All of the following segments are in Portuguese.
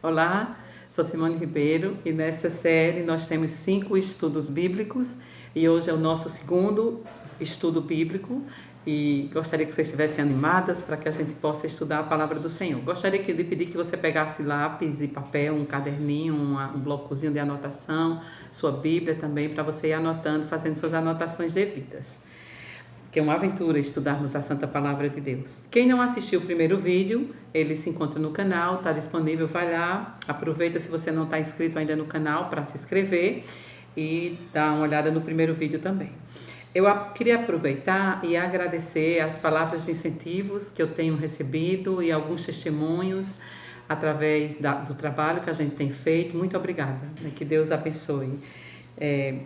Olá, sou Simone Ribeiro e nessa série nós temos 5 estudos bíblicos e hoje é o nosso segundo estudo bíblico e gostaria que vocês estivessem animadas para que a gente possa estudar a palavra do Senhor. Gostaria de pedir que você pegasse lápis e papel, um caderninho, um blocozinho de anotação, sua Bíblia também, para você ir anotando, fazendo suas anotações devidas. Que é uma aventura estudarmos a Santa Palavra de Deus. Quem não assistiu o primeiro vídeo, ele se encontra no canal, está disponível, vai lá, aproveita se você não está inscrito ainda no canal para se inscrever e dá uma olhada no primeiro vídeo também. Eu queria aproveitar e agradecer as palavras de incentivos que eu tenho recebido e alguns testemunhos através do trabalho que a gente tem feito. Muito obrigada, que Deus abençoe.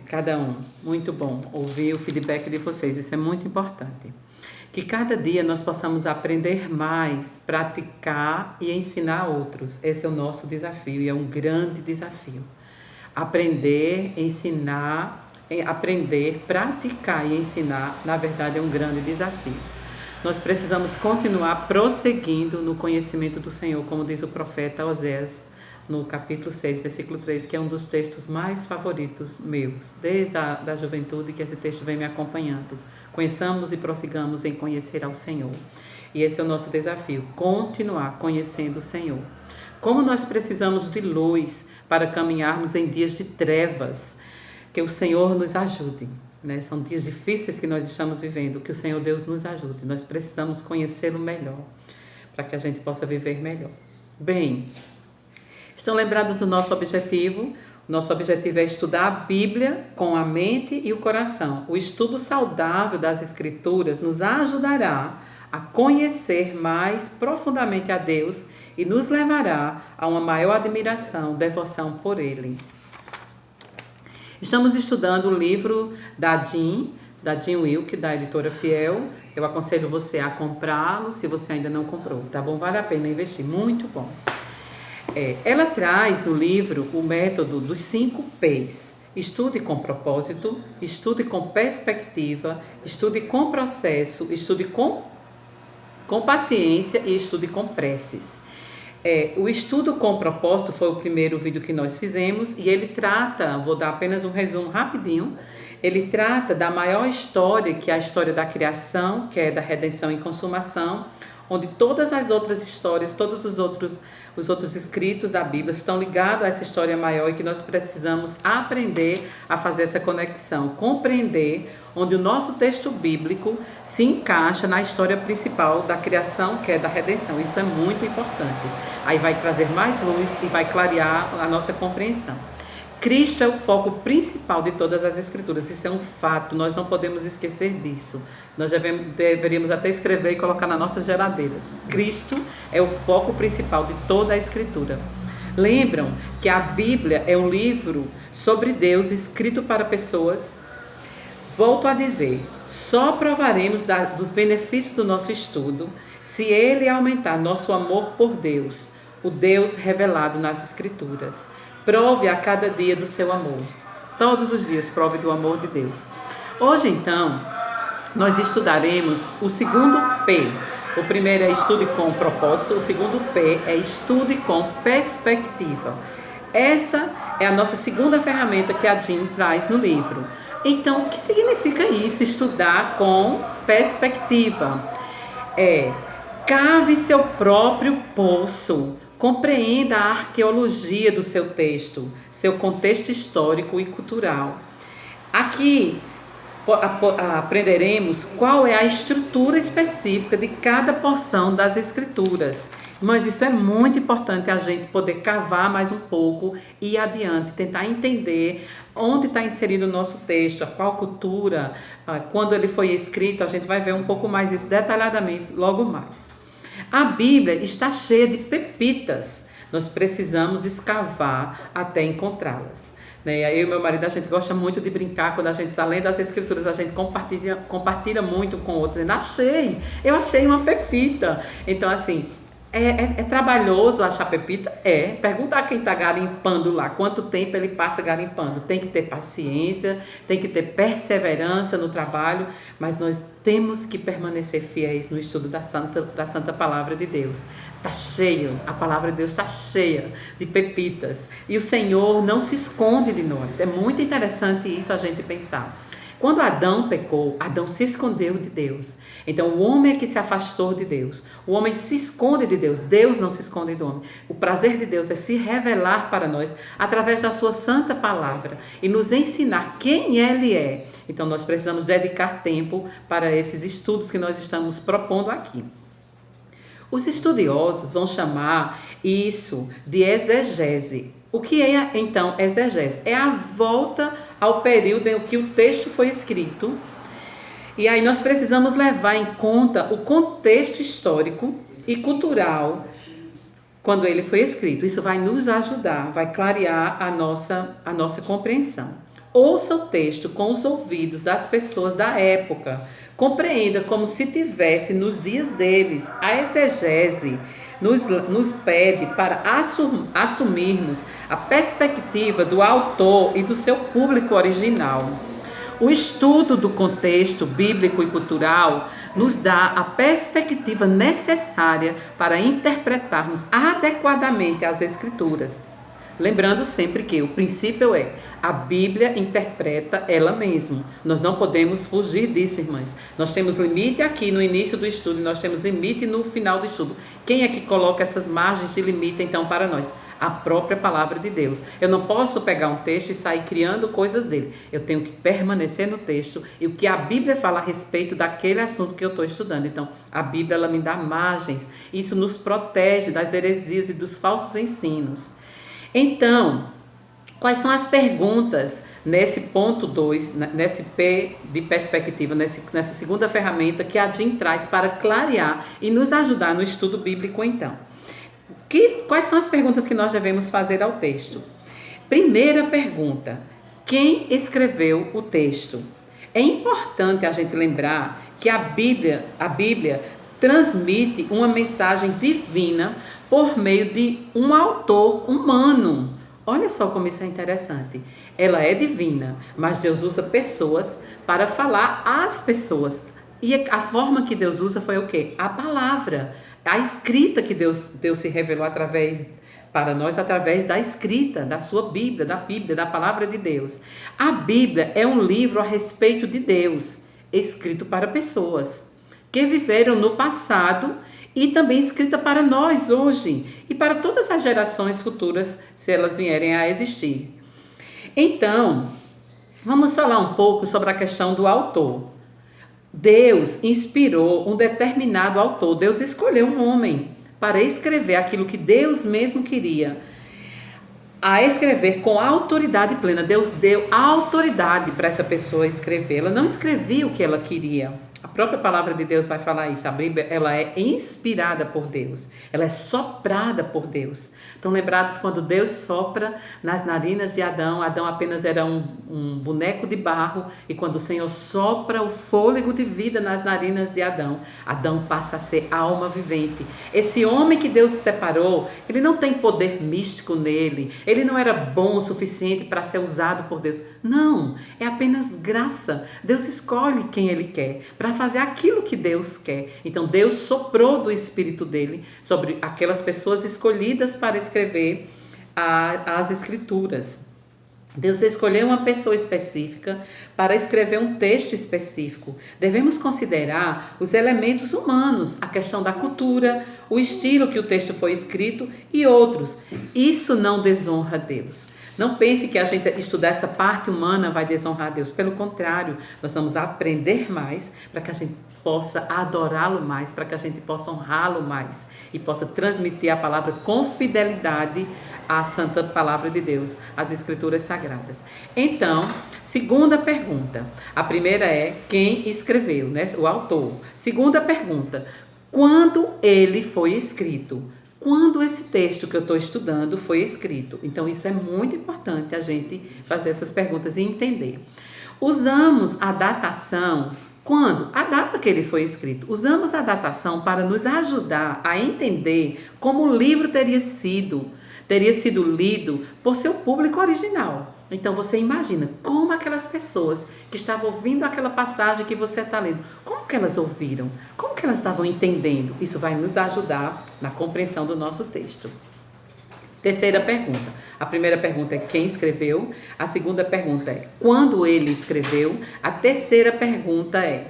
Cada um, muito bom ouvir o feedback de vocês, isso é muito importante. Que cada dia nós possamos aprender mais, praticar e ensinar outros. Esse é o nosso desafio e é um grande desafio. Aprender, ensinar, aprender, praticar e ensinar, na verdade é um grande desafio. Nós precisamos continuar prosseguindo no conhecimento do Senhor, como diz o profeta Oséias, no capítulo 6, versículo 3, que é um dos textos mais favoritos meus, desde a juventude que esse texto vem me acompanhando. Conheçamos e prossigamos em conhecer ao Senhor. E esse é o nosso desafio, continuar conhecendo o Senhor. Como nós precisamos de luz para caminharmos em dias de trevas, que o Senhor nos ajude. São dias difíceis que nós estamos vivendo, que o Senhor Deus nos ajude. Nós precisamos conhecê-lo melhor, para que a gente possa viver melhor. Bem, estão lembrados do nosso objetivo? O nosso objetivo é estudar a Bíblia com a mente e o coração. O estudo saudável das Escrituras nos ajudará a conhecer mais profundamente a Deus e nos levará a uma maior admiração, devoção por Ele. Estamos estudando o livro da Jean Wilke, da editora Fiel. Eu aconselho você a comprá-lo se você ainda não comprou, tá bom? Vale a pena investir, muito bom. Ela traz no livro o método dos 5 P's. Estude com propósito, estude com perspectiva, estude com processo, estude com paciência e estude com preces. O estudo com propósito foi o primeiro vídeo que nós fizemos e ele trata, vou dar apenas um resumo rapidinho, ele trata da maior história, que é a história da criação, que é da redenção e consumação, onde todas as outras histórias, todos os outros escritos da Bíblia estão ligados a essa história maior e que nós precisamos aprender a fazer essa conexão, compreender onde o nosso texto bíblico se encaixa na história principal da criação, que é da redenção. Isso é muito importante. Aí vai trazer mais luz e vai clarear a nossa compreensão. Cristo é o foco principal de todas as Escrituras, isso é um fato, nós não podemos esquecer disso. Nós deveríamos até escrever e colocar nas nossas geladeiras. Cristo é o foco principal de toda a Escritura. Lembram que a Bíblia é um livro sobre Deus escrito para pessoas? Volto a dizer, só provaremos dos benefícios do nosso estudo se ele aumentar nosso amor por Deus, o Deus revelado nas Escrituras. Prove a cada dia do seu amor. Todos os dias prove do amor de Deus. Hoje, então, nós estudaremos o segundo P. O primeiro é estude com propósito. O segundo P é estude com perspectiva. Essa é a nossa segunda ferramenta que a Jean traz no livro. Então, o que significa isso? Estudar com perspectiva. Cave seu próprio poço. Compreenda a arqueologia do seu texto, seu contexto histórico e cultural. Aqui aprenderemos qual é a estrutura específica de cada porção das Escrituras. Mas isso é muito importante a gente poder cavar mais um pouco e ir adiante, tentar entender onde está inserido o nosso texto, a qual cultura, quando ele foi escrito, a gente vai ver um pouco mais isso detalhadamente logo mais. A Bíblia está cheia de pepitas, nós precisamos escavar até encontrá-las. Eu e meu marido, a gente gosta muito de brincar, quando a gente está lendo as Escrituras, a gente compartilha muito com outros, dizendo, eu achei uma pepita. Então, assim, É trabalhoso achar pepita? É. Perguntar quem está garimpando lá, quanto tempo ele passa garimpando. Tem que ter paciência, tem que ter perseverança no trabalho, mas nós temos que permanecer fiéis no estudo da Santa Palavra de Deus. Está cheio, a Palavra de Deus está cheia de pepitas. E o Senhor não se esconde de nós. É muito interessante isso a gente pensar. Quando Adão pecou, Adão se escondeu de Deus. Então o homem é que se afastou de Deus. O homem se esconde de Deus. Deus não se esconde do homem. O prazer de Deus é se revelar para nós através da sua santa palavra e nos ensinar quem Ele é. Então nós precisamos dedicar tempo para esses estudos que nós estamos propondo aqui. Os estudiosos vão chamar isso de exegese. O que é, então, exegese? É a volta ao período em que o texto foi escrito. E aí nós precisamos levar em conta o contexto histórico e cultural quando ele foi escrito. Isso vai nos ajudar, vai clarear a nossa compreensão. Ouça o texto com os ouvidos das pessoas da época. Compreenda como se tivesse nos dias deles. A exegese nos pede para assumirmos a perspectiva do autor e do seu público original. O estudo do contexto bíblico e cultural nos dá a perspectiva necessária para interpretarmos adequadamente as Escrituras. Lembrando sempre que o princípio é a Bíblia interpreta ela mesma. Nós não podemos fugir disso, irmãs. Nós temos limite aqui no início do estudo e nós temos limite no final do estudo. Quem é que coloca essas margens de limite então para nós? A própria palavra de Deus. Eu não posso pegar um texto e sair criando coisas dele. Eu tenho que permanecer no texto e o que a Bíblia fala a respeito daquele assunto que eu estou estudando. Então, a Bíblia ela me dá margens. Isso nos protege das heresias e dos falsos ensinos. Então, quais são as perguntas nesse ponto 2, nesse P de perspectiva, nessa segunda ferramenta que a Jean traz para clarear e nos ajudar no estudo bíblico então? Quais são as perguntas que nós devemos fazer ao texto? Primeira pergunta, quem escreveu o texto? É importante a gente lembrar que a Bíblia transmite uma mensagem divina por meio de um autor humano. Olha só como isso é interessante. Ela é divina, mas Deus usa pessoas para falar às pessoas. E a forma que Deus usa foi o quê? A palavra, a escrita que Deus se revelou para nós através da escrita, da sua Bíblia, da palavra de Deus. A Bíblia é um livro a respeito de Deus, escrito para pessoas que viveram no passado e também escrita para nós hoje e para todas as gerações futuras, se elas vierem a existir. Então, vamos falar um pouco sobre a questão do autor. Deus inspirou um determinado autor, Deus escolheu um homem para escrever aquilo que Deus mesmo queria, a escrever com autoridade plena. Deus deu autoridade para essa pessoa escrever, ela não escrevia o que ela queria. A própria palavra de Deus vai falar isso. A Bíblia ela é inspirada por Deus. Ela é soprada por Deus. Estão lembrados quando Deus sopra nas narinas de Adão? Adão apenas era um boneco de barro. E quando o Senhor sopra o fôlego de vida nas narinas de Adão, Adão passa a ser alma vivente. Esse homem que Deus separou, ele não tem poder místico nele. Ele não era bom o suficiente para ser usado por Deus. Não, é apenas graça. Deus escolhe quem Ele quer para fazer aquilo que Deus quer. Então Deus soprou do Espírito dele sobre aquelas pessoas escolhidas para escrever as Escrituras. Deus escolheu uma pessoa específica para escrever um texto específico. Devemos considerar os elementos humanos, a questão da cultura, o estilo que o texto foi escrito e outros. Isso não desonra Deus. Não pense que a gente estudar essa parte humana vai desonrar Deus. Pelo contrário, nós vamos aprender mais para que a gente possa adorá-lo mais, para que a gente possa honrá-lo mais e possa transmitir a palavra com fidelidade à santa palavra de Deus, às Escrituras Sagradas. Então, segunda pergunta. A primeira é quem escreveu, né? O autor. Segunda pergunta, quando ele foi escrito? Quando esse texto que eu estou estudando foi escrito? Então, isso é muito importante a gente fazer essas perguntas e entender. Usamos a datação Quando? A data que ele foi escrito. Usamos a datação para nos ajudar a entender como o livro teria sido lido por seu público original. Então você imagina como aquelas pessoas que estavam ouvindo aquela passagem que você está lendo, como que elas ouviram? Como que elas estavam entendendo? Isso vai nos ajudar na compreensão do nosso texto. Terceira pergunta. A primeira pergunta é quem escreveu. A segunda pergunta é quando ele escreveu. A terceira pergunta é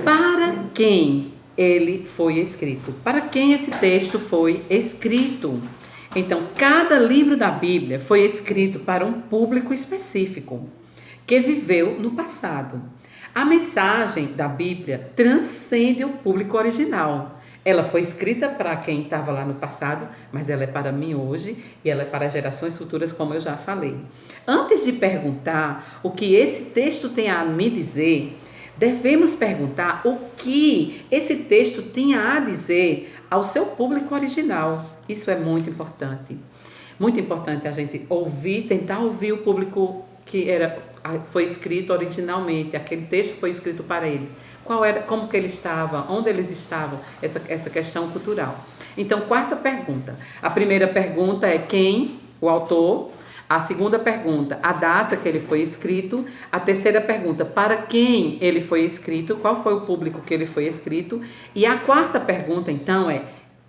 para quem ele foi escrito. Para quem esse texto foi escrito. Então, cada livro da Bíblia foi escrito para um público específico que viveu no passado. A mensagem da Bíblia transcende o público original. Ela foi escrita para quem estava lá no passado, mas ela é para mim hoje e ela é para gerações futuras, como eu já falei. Antes de perguntar o que esse texto tem a me dizer, devemos perguntar o que esse texto tinha a dizer ao seu público original. Isso é muito importante. Muito importante a gente ouvir, tentar ouvir o público que foi escrito originalmente. Aquele texto foi escrito para eles. Como que ele estava, onde eles estavam, essa questão cultural. Então, quarta pergunta. A primeira pergunta é quem, o autor. A segunda pergunta, a data que ele foi escrito. A terceira pergunta, para quem ele foi escrito, qual foi o público que ele foi escrito. E a quarta pergunta, então, é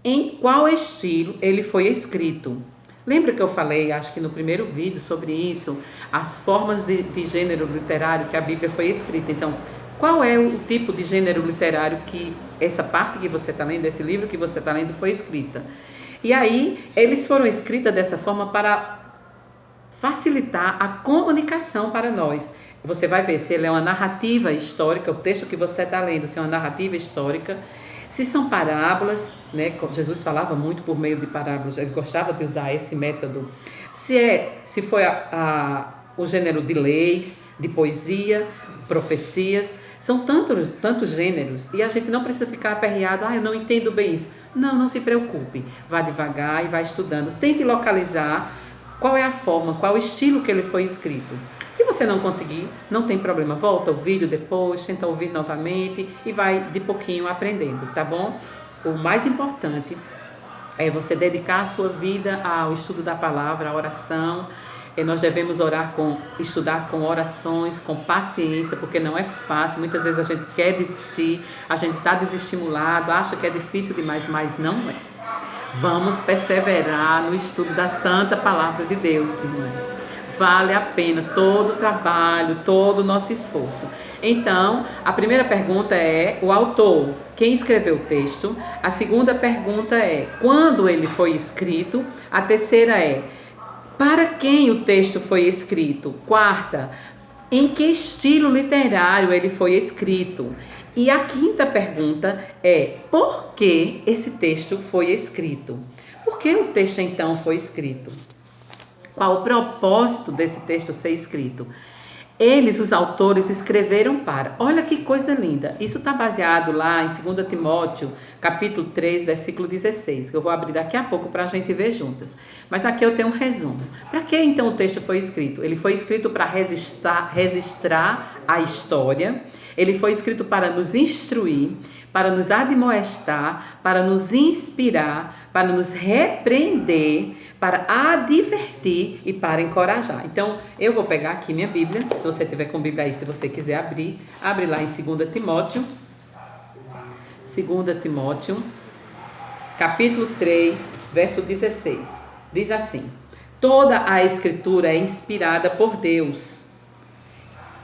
em qual estilo ele foi escrito. Lembra que eu falei, acho que no primeiro vídeo sobre isso, as formas de gênero literário que a Bíblia foi escrita. Então, qual é o tipo de gênero literário que essa parte que você está lendo, esse livro que você está lendo foi escrita? E aí, eles foram escritos dessa forma para facilitar a comunicação para nós. Você vai ver se ele é uma narrativa histórica, o texto que você está lendo, se é uma narrativa histórica, se são parábolas, né? Jesus falava muito por meio de parábolas, ele gostava de usar esse método. Se foi o gênero de leis, de poesia, profecias, são tantos gêneros e a gente não precisa ficar aperreado, eu não entendo bem isso. Não se preocupe, vá devagar e vá estudando, tente localizar qual é a forma, qual o estilo que ele foi escrito. Se você não conseguir, não tem problema, volta o vídeo depois, tenta ouvir novamente e vai de pouquinho aprendendo, tá bom? O mais importante é você dedicar a sua vida ao estudo da palavra, à oração. Nós devemos estudar com orações, com paciência, porque não é fácil. Muitas vezes a gente quer desistir, a gente está desestimulado, acha que é difícil demais, mas não é. Vamos perseverar no estudo da Santa Palavra de Deus, irmãs. Vale a pena todo o trabalho, todo o nosso esforço. Então, a primeira pergunta é o autor, quem escreveu o texto. A segunda pergunta é quando ele foi escrito. A terceira é para quem o texto foi escrito. Quarta, em que estilo literário ele foi escrito. E a quinta pergunta é por que esse texto foi escrito? Por que o texto então foi escrito? Qual o propósito desse texto ser escrito? Eles, os autores, escreveram para... Olha que coisa linda. Isso está baseado lá em 2 Timóteo, capítulo 3, versículo 16, que eu vou abrir daqui a pouco para a gente ver juntas. Mas aqui eu tenho um resumo. Para que então o texto foi escrito? Ele foi escrito para registrar a história. Ele foi escrito para nos instruir, para nos admoestar, para nos inspirar, para nos repreender, para advertir e para encorajar. Então, eu vou pegar aqui minha Bíblia, se você tiver com Bíblia aí, se você quiser abrir, abre lá em 2 Timóteo, capítulo 3, verso 16. Diz assim: toda a Escritura é inspirada por Deus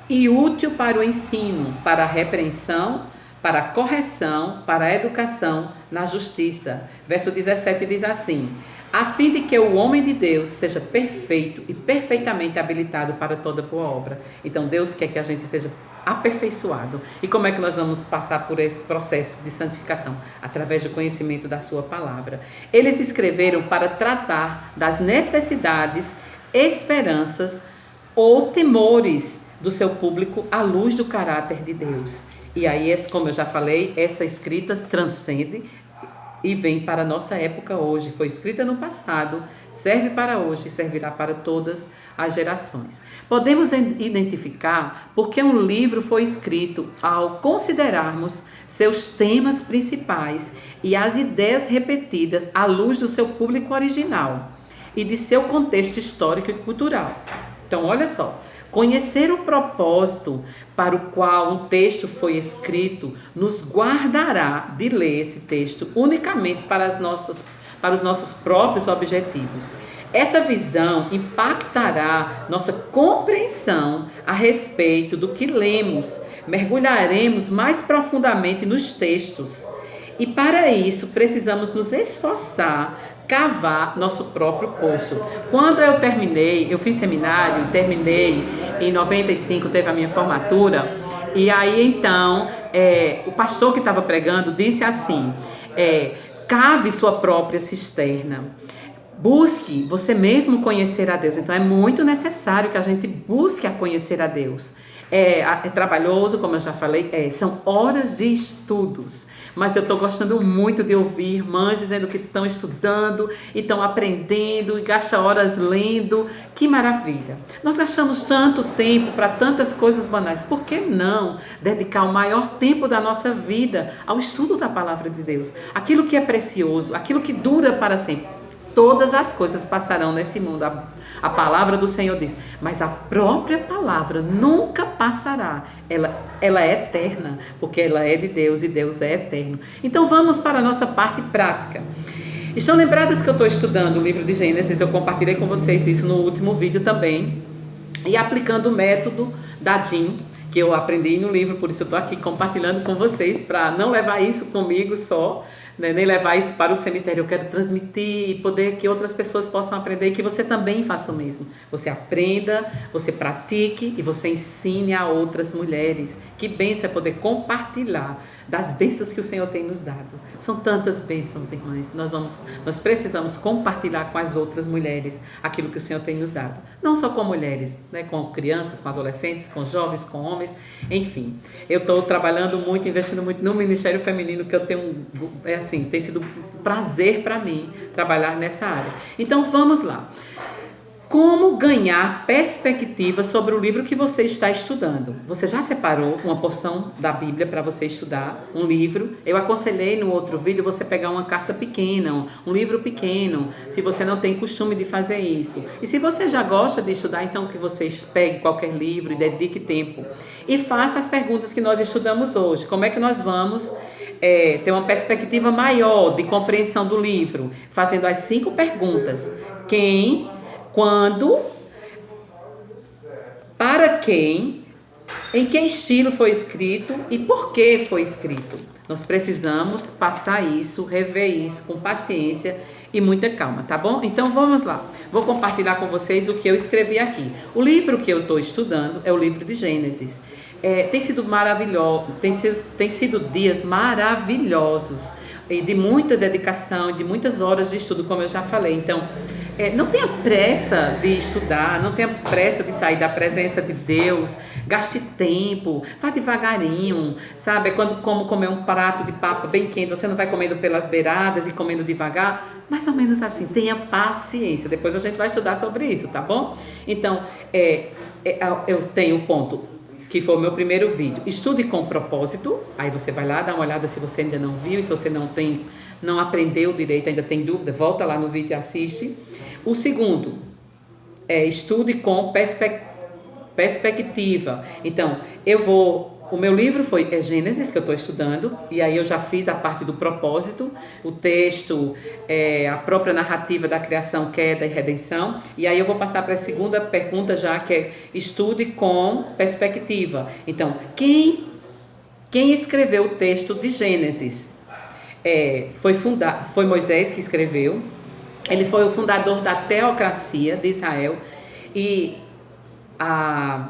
e útil para o ensino, para a repreensão, para a correção, para a educação na justiça. Verso 17 diz assim: a fim de que o homem de Deus seja perfeito e perfeitamente habilitado para toda boa obra. Então Deus quer que a gente seja aperfeiçoado. E como é que nós vamos passar por esse processo de santificação? Através do conhecimento da sua palavra. Eles escreveram para tratar das necessidades, esperanças ou temores do seu público à luz do caráter de Deus. E aí, como eu já falei, essa escrita transcende e vem para a nossa época hoje. Foi escrita no passado, serve para hoje e servirá para todas as gerações. Podemos identificar porque um livro foi escrito ao considerarmos seus temas principais e as ideias repetidas à luz do seu público original e de seu contexto histórico e cultural. Então, olha só. Conhecer o propósito para o qual um texto foi escrito nos guardará de ler esse texto unicamente para os nossos próprios objetivos. Essa visão impactará nossa compreensão a respeito do que lemos. Mergulharemos mais profundamente nos textos. E para isso precisamos nos esforçar, cavar nosso próprio poço. Quando eu fiz seminário, terminei em 95, teve a minha formatura, e aí então o pastor que estava pregando disse assim, cave sua própria cisterna, busque você mesmo conhecer a Deus. Então é muito necessário que a gente busque a conhecer a Deus. É trabalhoso, como eu já falei, são horas de estudos. Mas eu estou gostando muito de ouvir irmãs dizendo que estão estudando e estão aprendendo e gastam horas lendo. Que maravilha! Nós gastamos tanto tempo para tantas coisas banais. Por que não dedicar o maior tempo da nossa vida ao estudo da palavra de Deus? Aquilo que é precioso, aquilo que dura para sempre. Todas as coisas passarão nesse mundo, a palavra do Senhor diz, mas a própria palavra nunca passará, ela é eterna, porque ela é de Deus e Deus é eterno. Então vamos para a nossa parte prática. Estão lembradas que eu estou estudando o livro de Gênesis? Eu compartilhei com vocês isso no último vídeo também, e aplicando o método da Jean, que eu aprendi no livro, por isso eu estou aqui compartilhando com vocês, para não levar isso comigo só, né, nem levar isso para o cemitério. Eu quero transmitir e poder que outras pessoas possam aprender e que você também faça o mesmo. Você aprenda, você pratique e você ensine a outras mulheres. Que bênção é poder compartilhar das bênçãos que o Senhor tem nos dado. São tantas bênçãos, irmãs. Nós precisamos compartilhar com as outras mulheres aquilo que o Senhor tem nos dado. Não só com mulheres, né, com crianças, com adolescentes, com jovens, com homens, enfim. Eu estou trabalhando muito, investindo muito no Ministério Feminino, que eu tenho, tem sido um prazer para mim trabalhar nessa área. Então vamos lá. Como ganhar perspectiva sobre o livro que você está estudando? Você já separou uma porção da Bíblia para você estudar? Um livro? Eu aconselhei no outro vídeo você pegar uma carta pequena, um livro pequeno, se você não tem costume de fazer isso. E se você já gosta de estudar, então que você pegue qualquer livro e dedique tempo. E faça as perguntas que nós estudamos hoje. Como é que nós vamos ter uma perspectiva maior de compreensão do livro? Fazendo as 5 perguntas. Quem... Quando, para quem, em que estilo foi escrito e por que foi escrito. Nós precisamos passar isso, rever isso com paciência e muita calma, tá bom? Então vamos lá. Vou compartilhar com vocês o que eu escrevi aqui. O livro que eu estou estudando é o livro de Gênesis. Tem sido maravilhoso, tem sido dias maravilhosos e de muita dedicação, de muitas horas de estudo, como eu já falei. Então, não tenha pressa de estudar, não tenha pressa de sair da presença de Deus, gaste tempo, vá devagarinho, sabe? É como comer um prato de papa bem quente, você não vai comendo pelas beiradas e comendo devagar, mais ou menos assim, tenha paciência. Depois a gente vai estudar sobre isso, tá bom? Então, eu tenho o ponto, que foi o meu primeiro vídeo, estude com propósito. Aí você vai lá, dá uma olhada se você ainda não viu, e se você não aprendeu direito, ainda tem dúvida, volta lá no vídeo e assiste. O segundo estude com perspectiva. Então, o meu livro é Gênesis, que eu estou estudando, e aí eu já fiz a parte do propósito, o texto, a própria narrativa da criação, queda e redenção, e aí eu vou passar para a segunda pergunta já, que é estude com perspectiva. Então, quem escreveu o texto de Gênesis? Foi Moisés que escreveu. Ele foi o fundador da teocracia de Israel, e a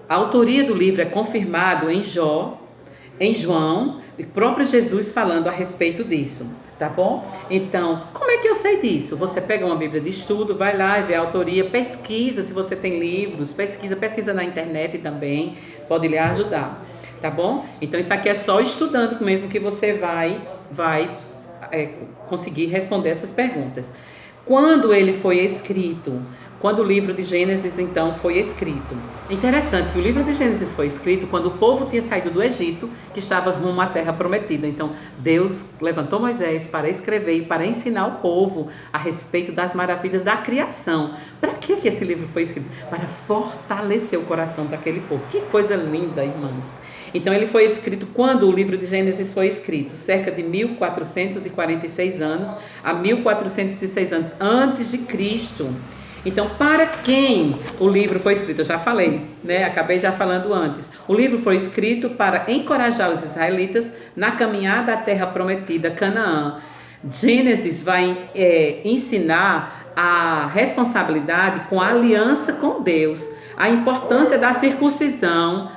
autoria do livro é confirmado em João, e próprio Jesus falando a respeito disso, tá bom? Então, como é que eu sei disso? Você pega uma Bíblia de estudo, vai lá e vê a autoria, pesquisa se você tem livros, pesquisa na internet também, pode lhe ajudar, tá bom? Então, isso aqui é só estudando mesmo que você vai conseguir responder essas perguntas. Quando ele foi escrito? Quando o livro de Gênesis, então, foi escrito. Interessante que o livro de Gênesis foi escrito quando o povo tinha saído do Egito, que estava rumo à terra prometida. Então, Deus levantou Moisés para escrever e para ensinar o povo a respeito das maravilhas da criação. Para que esse livro foi escrito? Para fortalecer o coração daquele povo. Que coisa linda, irmãos! Então, ele foi escrito quando o livro de Gênesis foi escrito, cerca de 1446 anos a 1406 anos antes de Cristo. Então, para quem o livro foi escrito? Eu já falei, né? Acabei já falando antes. O livro foi escrito para encorajar os israelitas na caminhada à terra prometida, Canaã. Gênesis vai ensinar a responsabilidade com a aliança com Deus, a importância da circuncisão,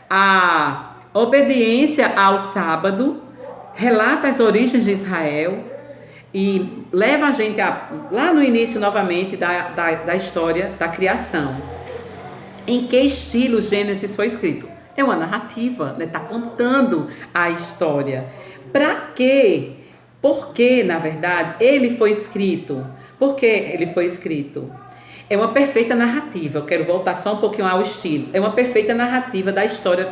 a obediência ao sábado, relata as origens de Israel, e leva a gente lá no início novamente da história da criação. Em que estilo Gênesis foi escrito? É uma narrativa, né? Está contando a história. Para quê? Por que, na verdade, ele foi escrito? Por que ele foi escrito? É uma perfeita narrativa. Eu quero voltar só um pouquinho ao estilo. É uma perfeita narrativa da história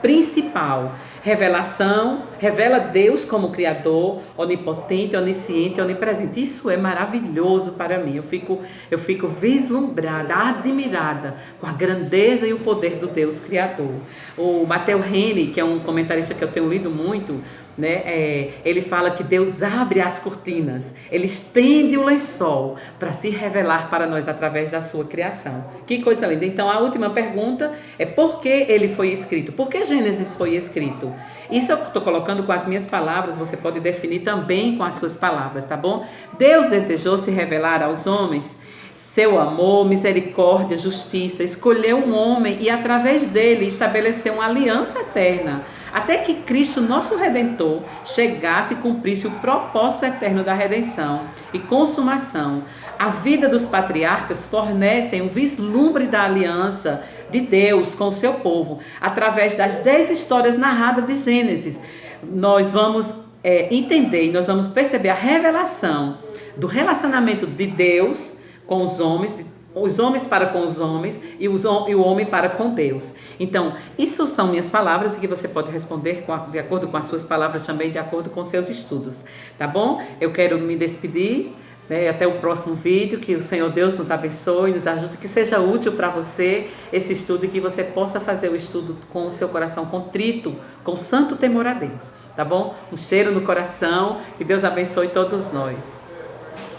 principal. Revelação, revela Deus como Criador, onipotente, onisciente, onipresente. Isso é maravilhoso para mim. Eu fico vislumbrada, admirada com a grandeza e o poder do Deus Criador. O Matteo Reni, que é um comentarista que eu tenho lido muito, né? Ele fala que Deus abre as cortinas, ele estende o lençol para se revelar para nós através da sua criação. Que coisa linda. Então a última pergunta é: por que ele foi escrito? Por que Gênesis foi escrito? Isso eu estou colocando com as minhas palavras, você pode definir também com as suas palavras, tá bom? Deus desejou se revelar aos homens seu amor, misericórdia, justiça, escolheu um homem e através dele estabeleceu uma aliança eterna, até que Cristo, nosso Redentor, chegasse e cumprisse o propósito eterno da redenção e consumação. A vida dos patriarcas fornecem um vislumbre da aliança de Deus com o seu povo. Através das 10 histórias narradas de Gênesis, nós vamos entender e nós vamos perceber a revelação do relacionamento de Deus com os homens para com os homens e o homem para com Deus. Então, isso são minhas palavras e que você pode responder de acordo com as suas palavras também, de acordo com seus estudos, tá bom? Eu quero me despedir, né? Até o próximo vídeo, que o Senhor Deus nos abençoe, nos ajude, que seja útil para você esse estudo e que você possa fazer o estudo com o seu coração contrito, com santo temor a Deus, tá bom? Um cheiro no coração, que Deus abençoe todos nós.